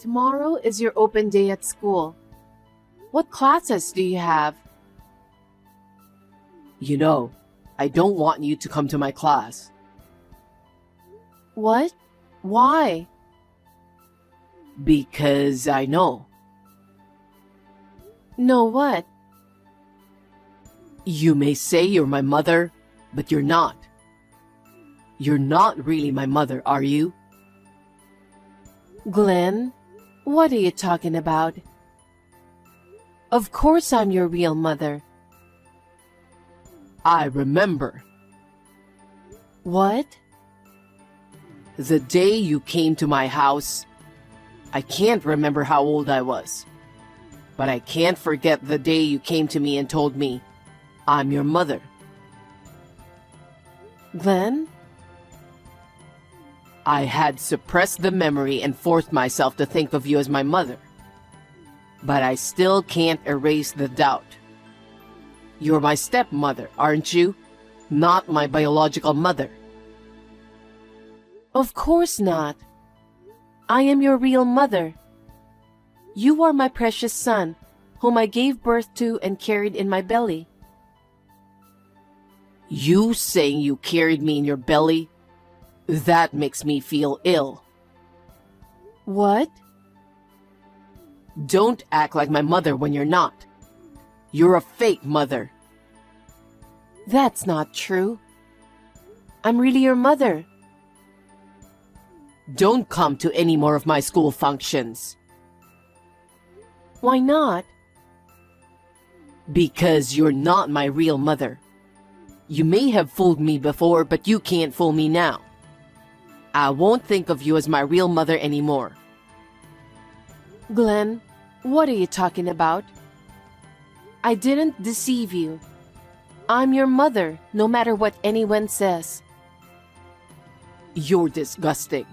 Tomorrow is your open day at school. What classes do you have? You know, I don't want you to come to my class. What? Why? Because I know. Know what? You may say you're my mother, but you're not. You're not really my mother, are you? Glenn, what are you talking about? Of course I'm your real mother. I remember. What? The day you came to my house. I can't remember how old I was, but I can't forget the day you came to me and told me, I'm your mother. Glenn? I had suppressed the memory and forced myself to think of you as my mother. But I still can't erase the doubt. You're my stepmother, aren't you? Not my biological mother. Of course not. I am your real mother. You are my precious son, whom I gave birth to and carried in my belly. You saying you carried me in your belly? That makes me feel ill. What? Don't act like my mother when you're not. You're a fake mother. That's not true. I'm really your mother. Don't come to any more of my school functions. Why not? Because you're not my real mother. You may have fooled me before, but you can't fool me now. I won't think of you as my real mother anymore. Glenn, what are you talking about? I didn't deceive you. I'm your mother, no matter what anyone says. You're disgusting.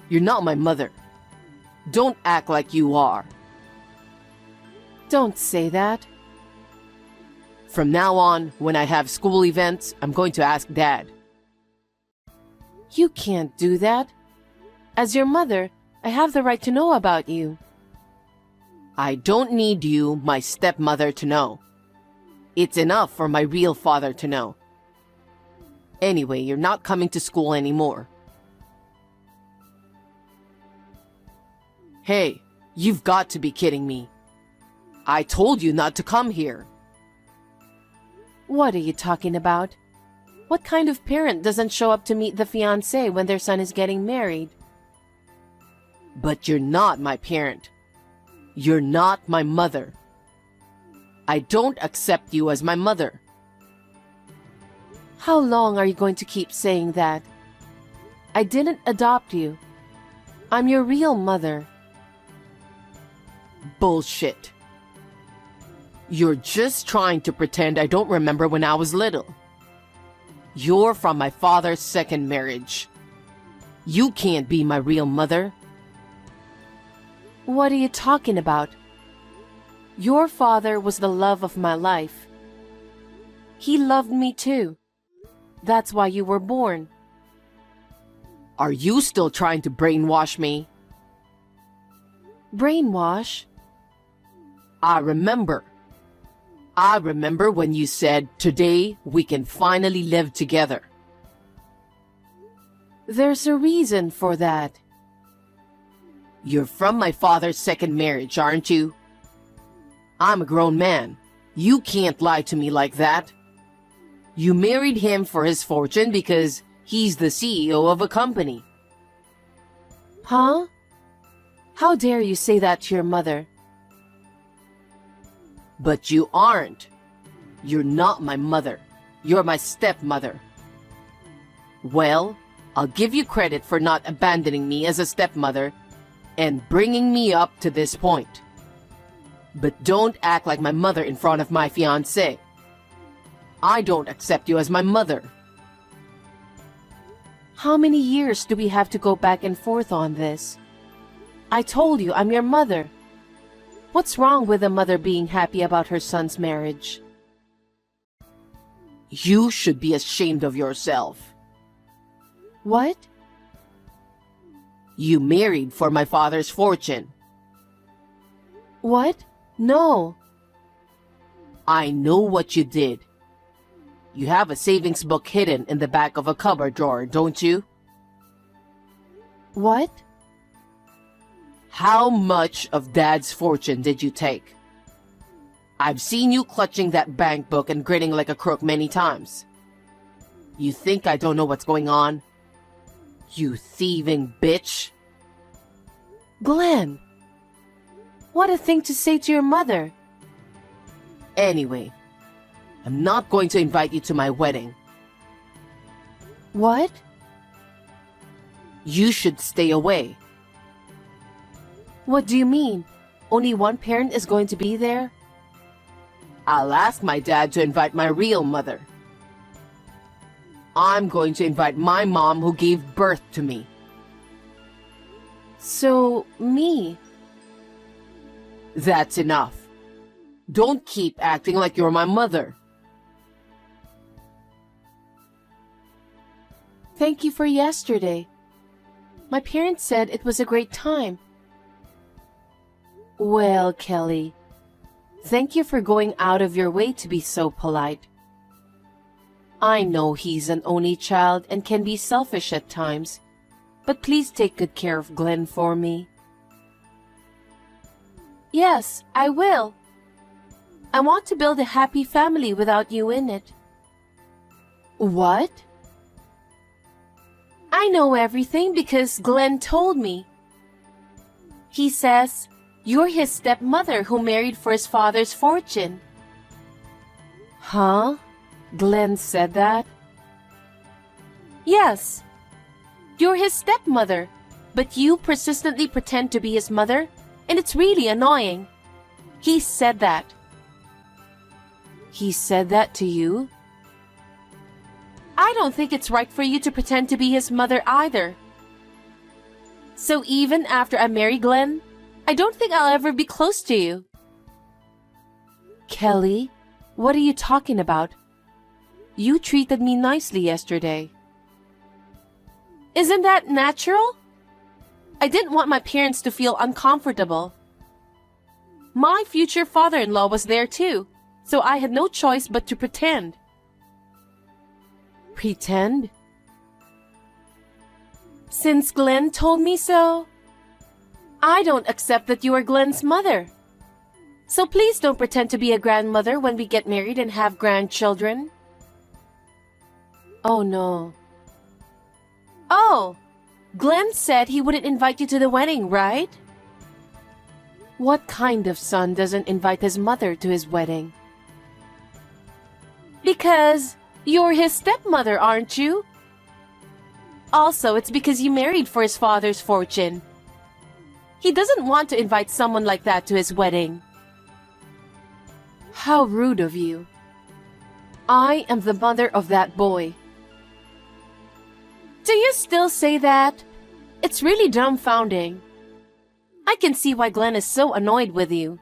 You're not my mother. Don't act like you are. Don't say that. From now on, when I have school events, I'm going to ask Dad. You can't do that. As your mother, I have the right to know about you. I don't need you, my stepmother, to know. It's enough for my real father to know. Anyway, you're not coming to school anymore. Hey, you've got to be kidding me. I told you not to come here. What are you talking about? What kind of parent doesn't show up to meet the fiancé when their son is getting married? But you're not my parent. You're not my mother. I don't accept you as my mother. How long are you going to keep saying that? I didn't adopt you. I'm your real mother. Bullshit. You're just trying to pretend I don't remember when I was little. You're from my father's second marriage. You can't be my real mother. What are you talking about? Your father was the love of my life. He loved me too. That's why you were born. Are you still trying to brainwash me? Brainwash? I remember. I remember when you said, today we can finally live together. There's a reason for that. You're from my father's second marriage, aren't you? I'm a grown man. You can't lie to me like that. You married him for his fortune because he's the CEO of a company. Huh? How dare you say that to your mother? But you aren't. You're not my mother. You're my stepmother. Well, I'll give you credit for not abandoning me as a stepmother and bringing me up to this point. But don't act like my mother in front of my fiancé. I don't accept you as my mother. How many years do we have to go back and forth on this? I told you I'm your mother. What's wrong with a mother being happy about her son's marriage? You should be ashamed of yourself. What? You married for my father's fortune. What? No. I know what you did. You have a savings book hidden in the back of a cupboard drawer, don't you? What? How much of Dad's fortune did you take? I've seen you clutching that bank book and grinning like a crook many times. You think I don't know what's going on? You thieving bitch! Glenn! What a thing to say to your mother. Anyway, I'm not going to invite you to my wedding. What? You should stay away. What do you mean? Only one parent is going to be there? I'll ask my dad to invite my real mother. I'm going to invite my mom who gave birth to me. So, me? That's enough. Don't keep acting like you're my mother. Thank you for yesterday. My parents said it was a great time. Well, Kelly, thank you for going out of your way to be so polite. I know he's an only child and can be selfish at times, but please take good care of Glenn for me. Yes, I will. I want to build a happy family without you in it. What? I know everything because Glenn told me. He says, you're his stepmother who married for his father's fortune. Huh? Glenn said that? Yes. You're his stepmother, but you persistently pretend to be his mother, and it's really annoying. He said that. He said that to you? I don't think it's right for you to pretend to be his mother either. So even after I marry Glenn, I don't think I'll ever be close to you. Kelly, what are you talking about? You treated me nicely yesterday. Isn't that natural? I didn't want my parents to feel uncomfortable. My future father-in-law was there too, so I had no choice but to pretend. Pretend? Since Glenn told me so, I don't accept that you are Glenn's mother. So please don't pretend to be a grandmother when we get married and have grandchildren. Oh no. Oh, Glenn said he wouldn't invite you to the wedding, right? What kind of son doesn't invite his mother to his wedding? Because you're his stepmother, aren't you? Also, it's because you married for his father's fortune. He doesn't want to invite someone like that to his wedding. How rude of you. I am the mother of that boy. Do you still say that? It's really dumbfounding. I can see why Glenn is so annoyed with you.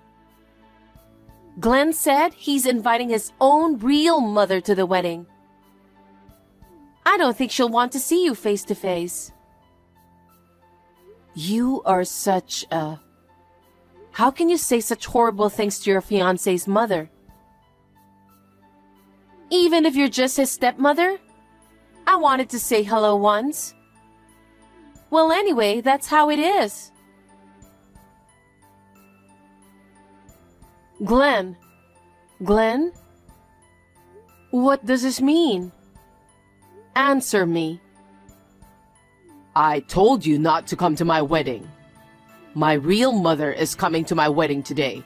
Glenn said he's inviting his own real mother to the wedding. I don't think she'll want to see you face to face. You are such a... How can you say such horrible things to your fiancé's mother? Even if you're just his stepmother? I wanted to say hello once. Well, anyway, that's how it is. Glenn. Glenn? What does this mean? Answer me. I told you not to come to my wedding. My real mother is coming to my wedding today.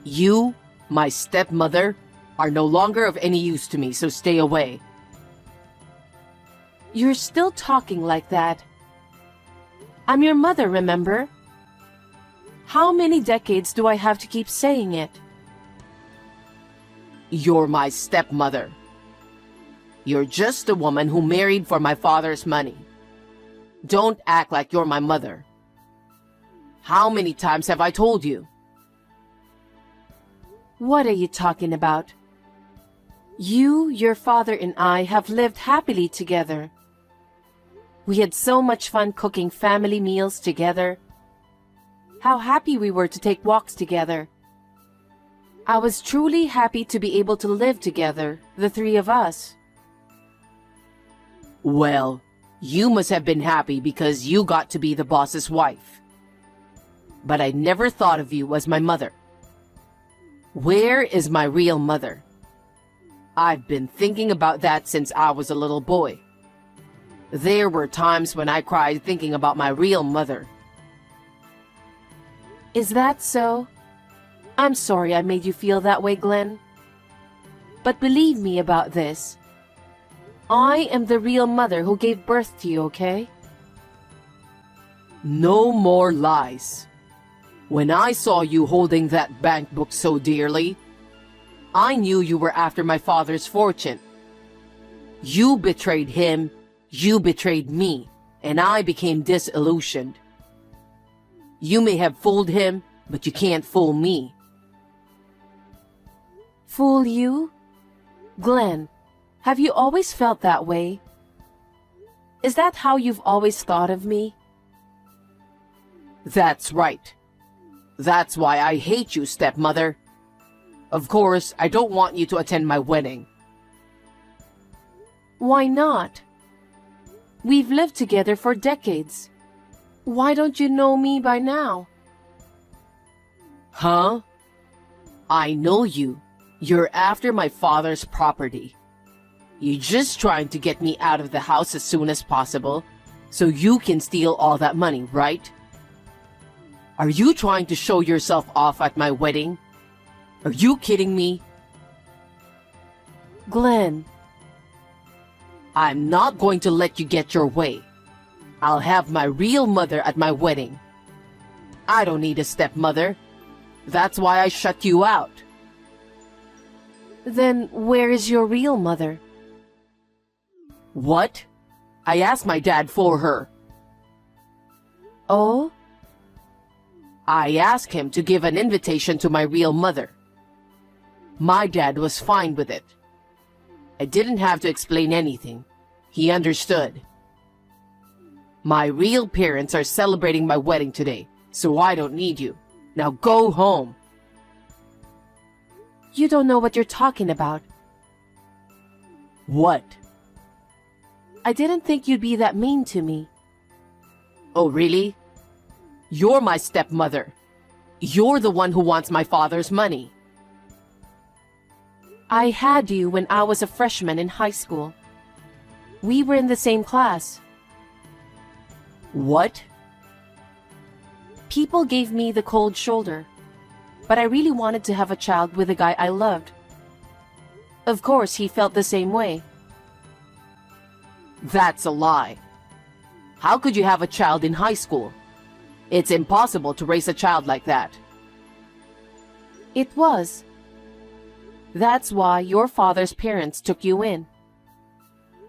You, my stepmother, are no longer of any use to me, so stay away. You're still talking like that. I'm your mother, remember? How many decades do I have to keep saying it? You're my stepmother. You're just a woman who married for my father's money. Don't act like you're my mother. How many times have I told you? What are you talking about? You, your father, and I have lived happily together. We had so much fun cooking family meals together. How happy we were to take walks together. I was truly happy to be able to live together, the three of us. Well, you must have been happy because you got to be the boss's wife. But I never thought of you as my mother. Where is my real mother? I've been thinking about that since I was a little boy. There were times when I cried thinking about my real mother. Is that so? I'm sorry I made you feel that way, Glenn. But believe me about this. I am the real mother who gave birth to you, okay? No more lies. When I saw you holding that bank book so dearly, I knew you were after my father's fortune. You betrayed him, you betrayed me, and I became disillusioned. You may have fooled him, but you can't fool me. Fool you? Glenn, have you always felt that way? Is that how you've always thought of me? That's right. That's why I hate you, stepmother. Of course, I don't want you to attend my wedding. Why not? We've lived together for decades. Why don't you know me by now? Huh? I know you. You're after my father's property. You're just trying to get me out of the house as soon as possible, so you can steal all that money, right? Are you trying to show yourself off at my wedding? Are you kidding me? Glenn. I'm not going to let you get your way. I'll have my real mother at my wedding. I don't need a stepmother. That's why I shut you out. Then where is your real mother? What? I asked my dad for her. Oh? I asked him to give an invitation to my real mother. My dad was fine with it. I didn't have to explain anything. He understood. My real parents are celebrating my wedding today, so I don't need you. Now go home. You don't know what you're talking about. What? I didn't think you'd be that mean to me. Oh, really? You're my stepmother. You're the one who wants my father's money. I had you when I was a freshman in high school. We were in the same class. What? People gave me the cold shoulder, but I really wanted to have a child with a guy I loved. Of course, he felt the same way. That's a lie. How could you have a child in high school? It's impossible to raise a child like that. It was. That's why your father's parents took you in.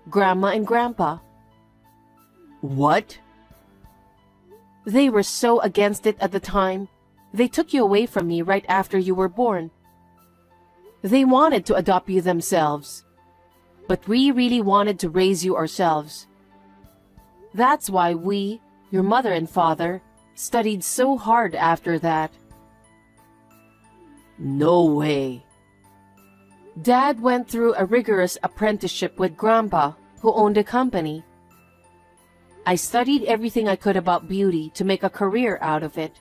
Grandma and Grandpa. What? They were so against it at the time. They took you away from me right after you were born. They wanted to adopt you themselves, but we really wanted to raise you ourselves. That's why we, your mother and father, studied so hard after that. No way. Dad went through a rigorous apprenticeship with Grandpa, who owned a company. I studied everything I could about beauty to make a career out of it.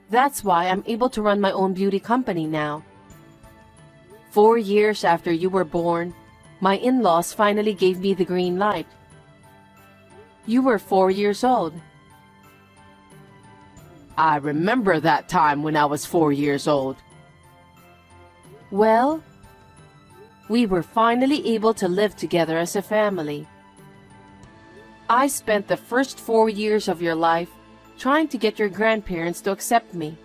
That's why I'm able to run my own beauty company now. 4 years after you were born, my in-laws finally gave me the green light. You were 4 years old. I remember that time when I was 4 years old. Well, we were finally able to live together as a family. I spent the first 4 years of your life trying to get your grandparents to accept me.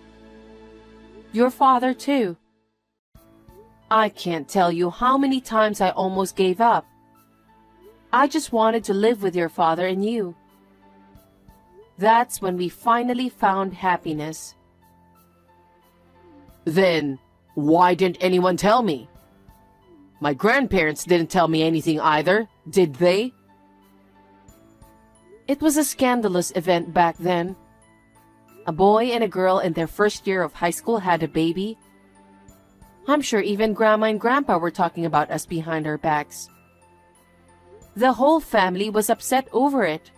Your father, too. I can't tell you how many times I almost gave up. I just wanted to live with your father and you. That's when we finally found happiness. Then, why didn't anyone tell me? My grandparents didn't tell me anything either, did they? It was a scandalous event back then. A boy and a girl in their first year of high school had a baby. I'm sure even Grandma and Grandpa were talking about us behind our backs. The whole family was upset over it.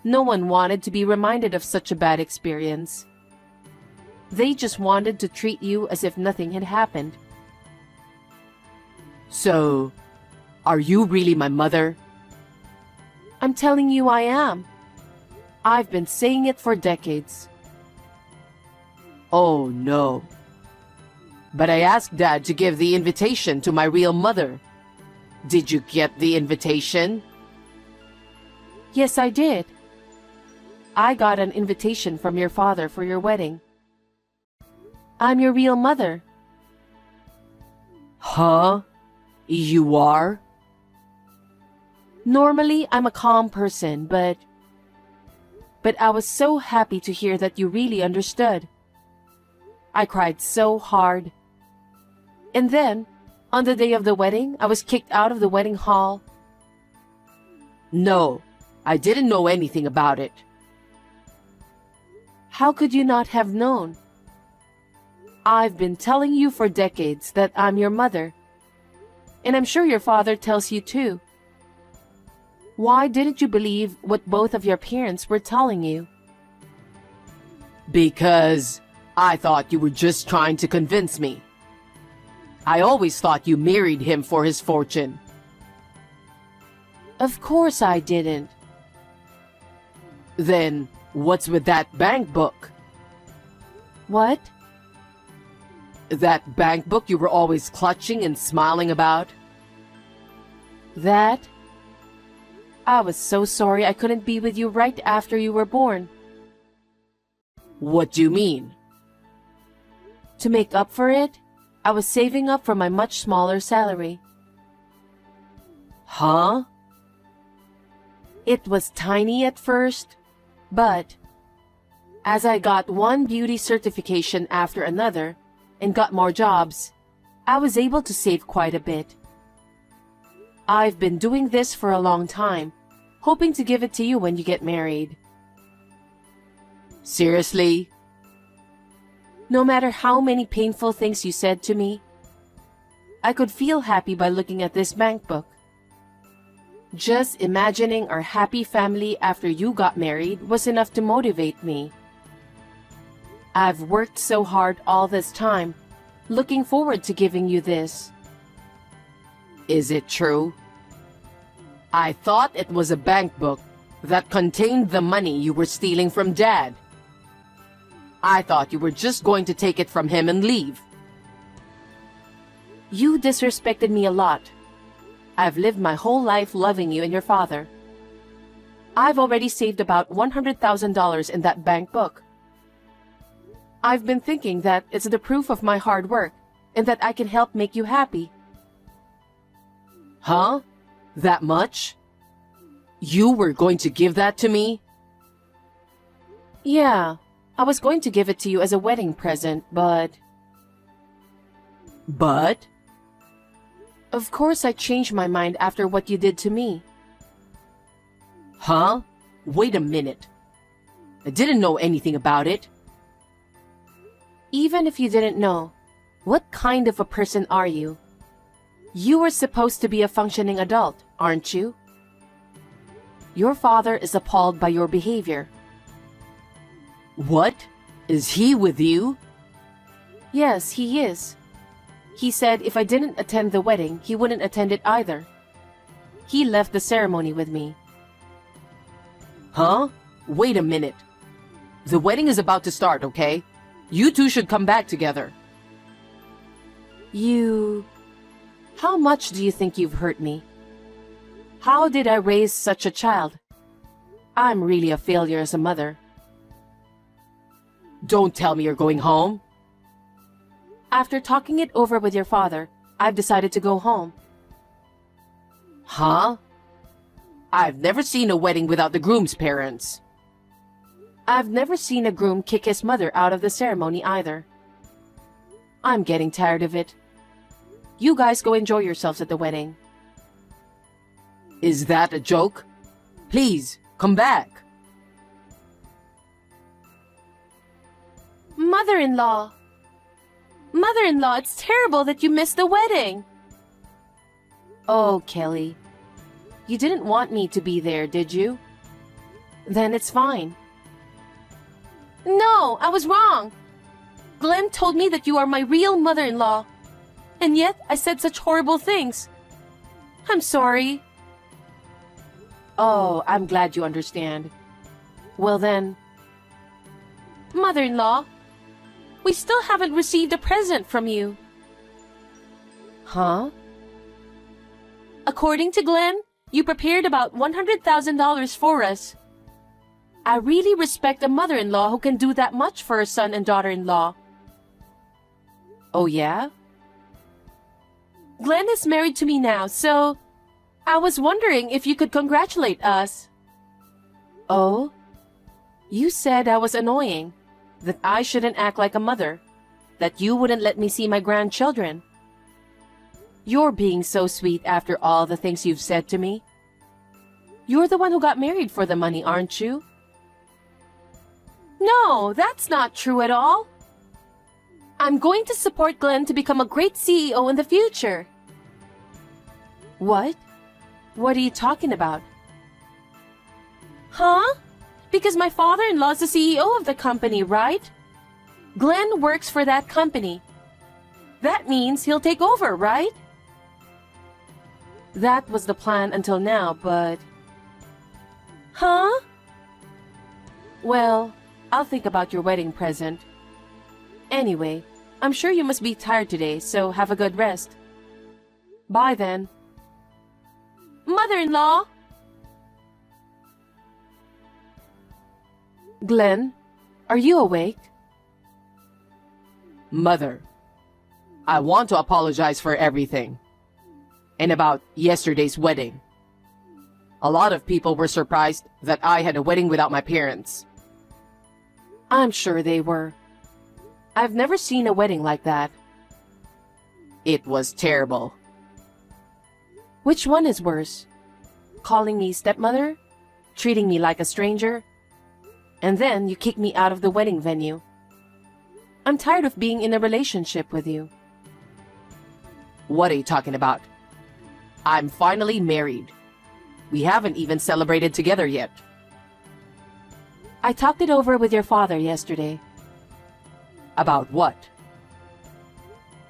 No one wanted to be reminded of such a bad experience. They just wanted to treat you as if nothing had happened. So, are you really my mother? I'm telling you I am. I've been saying it for decades. Oh no. But I asked Dad to give the invitation to my real mother. Did you get the invitation? Yes, I did. I got an invitation from your father for your wedding. I'm your real mother. Huh? You are? Normally, I'm a calm person, but I was so happy to hear that you really understood. I cried so hard. And then, on the day of the wedding, I was kicked out of the wedding hall. No, I didn't know anything about it. How could you not have known? I've been telling you for decades that I'm your mother. And I'm sure your father tells you too. Why didn't you believe what both of your parents were telling you? Because I thought you were just trying to convince me. I always thought you married him for his fortune. Of course I didn't. Then, what's with that bank book? What? That bank book you were always clutching and smiling about? That? I was so sorry I couldn't be with you right after you were born. What do you mean? To make up for it, I was saving up for my much smaller salary. Huh? It was tiny at first, but as I got one beauty certification after another and got more jobs, I was able to save quite a bit. I've been doing this for a long time, hoping to give it to you when you get married. Seriously? No matter how many painful things you said to me, I could feel happy by looking at this bank book. Just imagining our happy family after you got married was enough to motivate me. I've worked so hard all this time, looking forward to giving you this. Is it true? I thought it was a bank book that contained the money you were stealing from Dad. I thought you were just going to take it from him and leave. You disrespected me a lot. I've lived my whole life loving you and your father. I've already saved about $100,000 in that bank book. I've been thinking that it's the proof of my hard work and that I can help make you happy. Huh? That much? You were going to give that to me? Yeah, I was going to give it to you as a wedding present, but... But? Of course I changed my mind after what you did to me. Huh? Wait a minute. I didn't know anything about it. Even if you didn't know, what kind of a person are you? You were supposed to be a functioning adult, aren't you? Your father is appalled by your behavior. What? Is he with you? Yes, he is. He said if I didn't attend the wedding, he wouldn't attend it either. He left the ceremony with me. Huh? Wait a minute. The wedding is about to start, okay? You two should come back together. How much do you think you've hurt me? How did I raise such a child? I'm really a failure as a mother. Don't tell me you're going home. After talking it over with your father, I've decided to go home. Huh? I've never seen a wedding without the groom's parents. I've never seen a groom kick his mother out of the ceremony either. I'm getting tired of it. You guys go enjoy yourselves at the wedding. Is that a joke? Please, Come back. Mother-in-law. Mother-in-law, it's terrible that you missed the wedding. Oh, Kelly. You didn't want me to be there, did you? Then it's fine. No, I was wrong. Glenn told me that you are my real mother-in-law. And yet, I said such horrible things. I'm sorry. Oh, I'm glad you understand. Well then, mother-in-law, we still haven't received a present from you. Huh? According to Glenn, you prepared about $100,000 for us. I really respect a mother-in-law who can do that much for her son and daughter-in-law. Oh yeah? Glenn is married to me now, so I was wondering if you could congratulate us. Oh? You said I was annoying, that I shouldn't act like a mother, that you wouldn't let me see my grandchildren. You're being so sweet after all the things you've said to me. You're the one who got married for the money, aren't you? No, that's not true at all. I'm going to support Glenn to become a great CEO in the future. What? What are you talking about? Huh? Because my father-in-law is the CEO of the company, right? Glenn works for that company. That means he'll take over, right? That was the plan until now, but... Huh? Well, I'll think about your wedding present. Anyway, I'm sure you must be tired today, so have a good rest. Bye then. Mother-in-law! Glenn, are you awake? Mother, I want to apologize for everything. And about yesterday's wedding. A lot of people were surprised that I had a wedding without my parents. I'm sure they were. I've never seen a wedding like that. It was terrible. Which one is worse? Calling me stepmother? Treating me like a stranger? And then you kick me out of the wedding venue. I'm tired of being in a relationship with you. What are you talking about? I'm finally married. We haven't even celebrated together yet. I talked it over with your father yesterday. About what?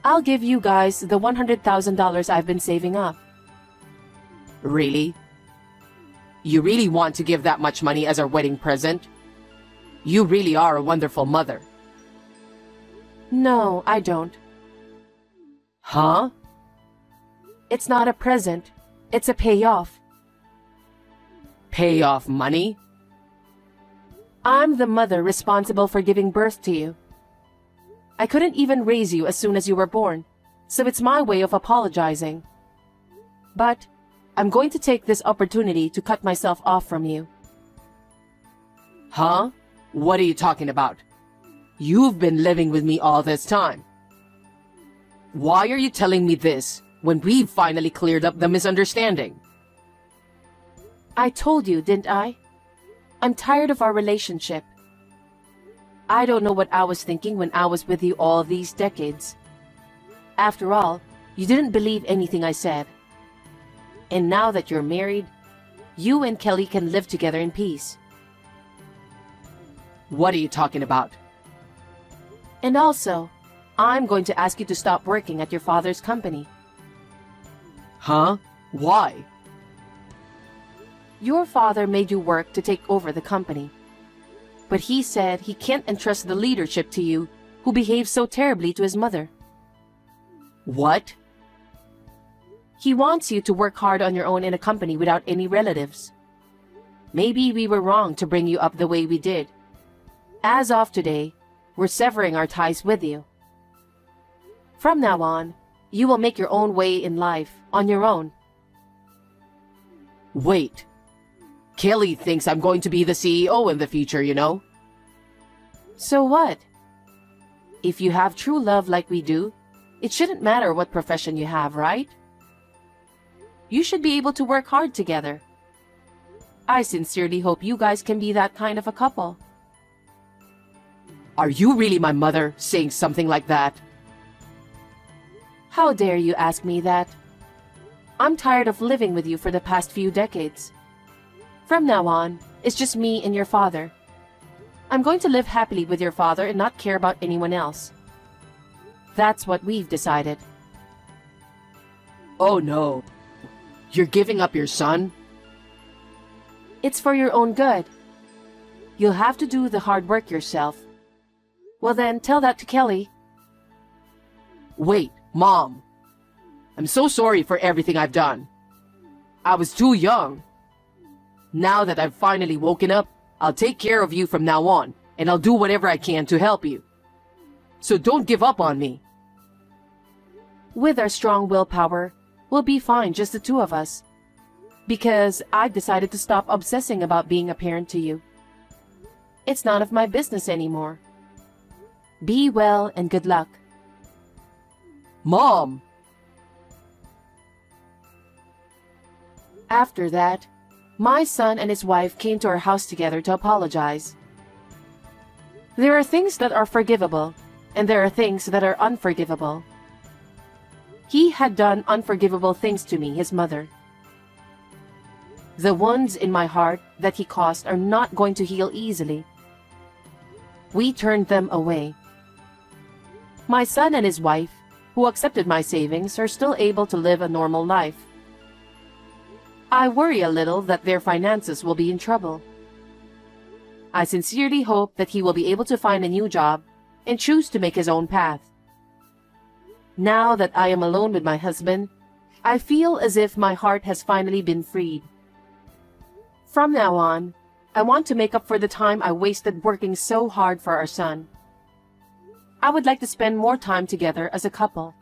I'll give you guys the $100,000 I've been saving up. Really? You really want to give that much money as our wedding present? You really are a wonderful mother. No, I don't. Huh? It's not a present. It's a payoff. Payoff money? I'm the mother responsible for giving birth to you. I couldn't even raise you as soon as you were born, so it's my way of apologizing. But I'm going to take this opportunity to cut myself off from you. Huh? What are you talking about? You've been living with me all this time. Why are you telling me this when we've finally cleared up the misunderstanding? I told you, didn't I? I'm tired of our relationship. I don't know what I was thinking when I was with you all these decades. After all, you didn't believe anything I said. And now that you're married, you and Kelly can live together in peace. What are you talking about? And also, I'm going to ask you to stop working at your father's company. Huh? Why? Your father made you work to take over the company. But he said he can't entrust the leadership to you, who behaves so terribly to his mother. What? He wants you to work hard on your own in a company without any relatives. Maybe we were wrong to bring you up the way we did. As of today, we're severing our ties with you. From now on, you will make your own way in life, on your own. Wait. Kelly thinks I'm going to be the CEO in the future, you know? So what? If you have true love like we do, it shouldn't matter what profession you have, right? You should be able to work hard together. I sincerely hope you guys can be that kind of a couple. Are you really my mother, saying something like that? How dare you ask me that? I'm tired of living with you for the past few decades. From now on, it's just me and your father. I'm going to live happily with your father and not care about anyone else. That's what we've decided. Oh no. You're giving up your son? It's for your own good. You'll have to do the hard work yourself. Well then, tell that to Kelly. Wait, Mom. I'm so sorry for everything I've done. I was too young. Now that I've finally woken up, I'll take care of you from now on, and I'll do whatever I can to help you. So don't give up on me. With our strong willpower, we'll be fine, just the two of us. Because I've decided to stop obsessing about being a parent to you. It's none of my business anymore. Be well and good luck. Mom! After that, my son and his wife came to our house together to apologize. There are things that are forgivable, and there are things that are unforgivable. He had done unforgivable things to me, his mother. The wounds in my heart that he caused are not going to heal easily. We turned them away. My son and his wife, who accepted my savings, are still able to live a normal life. I worry a little that their finances will be in trouble. I sincerely hope that he will be able to find a new job and choose to make his own path. Now that I am alone with my husband, I feel as if my heart has finally been freed. From now on, I want to make up for the time I wasted working so hard for our son. I would like to spend more time together as a couple.